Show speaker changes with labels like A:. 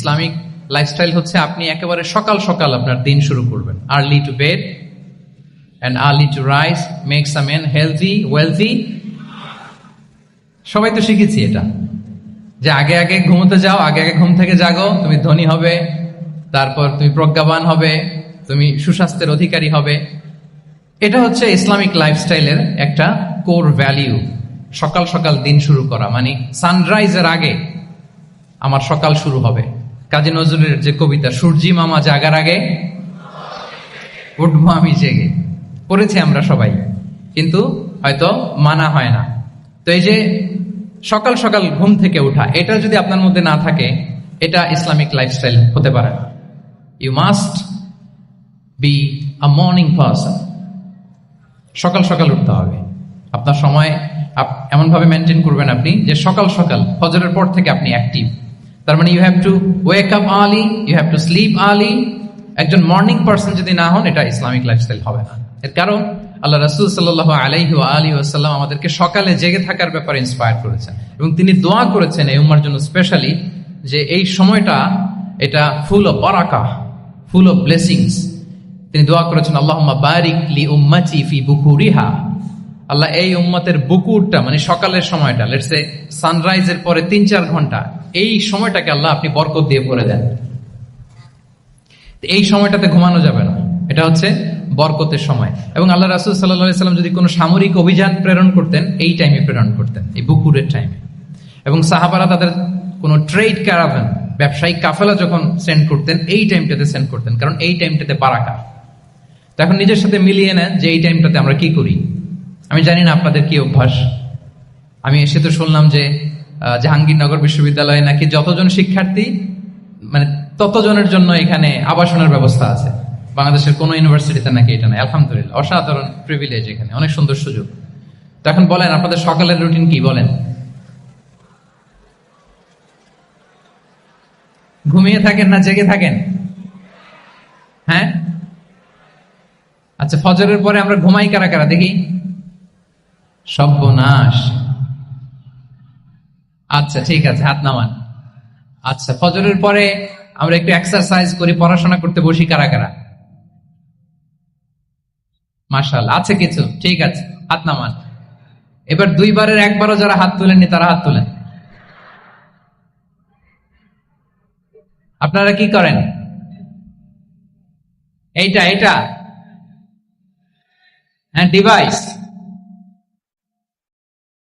A: Islamic lifestyle হচ্ছে আপনি একেবারে সকাল সকাল আপনার দিন শুরু করবেন। Early to bed and early to rise makes a man healthy wealthy. সবাই তো শিখেছি এটা, যে আগে আগে ঘুমোতে যাও, আগে আগে ঘুম থেকে জাগো, তুমি ধনী হবে, তারপর তুমি প্রজ্ঞাবান হবে, তুমি সুস্বাস্থ্যের অধিকারী হবে। এটা হচ্ছে ইসলামিক লাইফস্টাইলের একটা কোর ভ্যালিউ। সকাল সকাল দিন শুরু করা মানে সানরাইজের আগে আমার সকাল শুরু হবে। কাজী নজরুলের যে কবিতা, সূর্যি মামা জাগার আগে উঠবো আমি জেগে, পড়েছি আমরা সবাই, কিন্তু হয়তো মানা হয় না। তো এই যে সকাল সকাল ঘুম থেকে ওঠা, এটা যদি আপনার মধ্যে না থাকে, এটা ইসলামিক লাইফস্টাইল হতে পারে না। You must be a morning person. সকাল সকাল উঠতে হবে। আপনার সময় এমন ভাবে মেনটেন করবেন আপনি যে সকাল সকাল ফজরের পর থেকে আপনি অ্যাক্টিভ। তার মানে you have to wake up early, you have to sleep early. একজন মর্নিং পারসন যদি না হন, এটা ইসলামিক লাইফস্টাইল হবে না। এর কারণ আল্লাহ রাসূল সাল্লাল্লাহু আলাইহি ওয়া আলিহি ওয়াসাল্লাম আমাদেরকে সকালে জেগে থাকার ব্যাপারে ইন্সপায়ার করেছেন, এবং তিনি দোয়া করেছেন এই উম্মার জন্য স্পেশালি, যে এই সময়টা এটা ফুল অফ বারাকা, ফুল অফ ব্লেসিংস। তিনি দোয়া করেছেন, আল্লাহুম্মা বারিক লি উম্মতি ফি বুকুরিহা। আল্লাহ এই উম্মতের বুকুরটা মানে সকালের সময়টা, লেটস সে সানরাইজের পরে ৩-৪ ঘন্টা, এই সময়টাকে আল্লাহ আপনি বরকত দিয়ে ভরে দেন। এই সময়টাতে ঘুমানো যাবে না, এটা হচ্ছে বরকতের সময়। এবং আল্লাহ রাসূল সাল্লাল্লাহু আলাইহি সাল্লাম যদি কোনো সামরিক অভিযান প্রেরণ করতেন, এই টাইমে প্রেরণ করতেন, এই বুকুরের টাইমে। এবং সাহাবারা তাদের কোনো ট্রেড ক্যারাভান, ব্যবসায়িক কাফেলা যখন সেন্ড করতেন, এই টাইমটাতে সেন্ড করতেন, কারণ এই টাইমটাতে বারাকা। তো এখন নিজের সাথে মিলিয়ে নেন যে এই টাইমটাতে আমরা কি করি। আমি জানি না আপনাদের কি অভ্যাস। আমি এসে তো শুনলাম যে জাহাঙ্গীরনগর বিশ্ববিদ্যালয়ে নাকি যতজন শিক্ষার্থী মানে ততজনের জন্য এখানে আবাসনের ব্যবস্থা আছে। বাংলাদেশের কোন ইউনিভার্সিটিতে নাকি এটা নাই। আলহামদুলিল্লাহ, অসাধারণ প্রিভিলেজ, এখানে অনেক সুন্দর সুযোগ। তো এখন বলেন আপনাদের সকালের রুটিন কি, বলেন। ঘুমিয়ে থাকেন না জেগে থাকেন? হ্যাঁ, আচ্ছা, ফজরের পরে আমরা ঘুমাই কারা কারা দেখি? সর্বনাশ। আচ্ছা ঠিক আছে, হাত নামান। আচ্ছা, ফজরের পরে আমরা একটু এক্সারসাইজ করি, পড়াশোনা করতে বসি কারা কারা? মাশাআল্লাহ, আছে কিছু, ঠিক আছে, হাত নামান। এবার 2 বারের 1 বারও যারা হাত তুলেননি তারা হাত তুলেন। আপনারা কি করেন? এইটা হ্যাঁ, ডিভাইস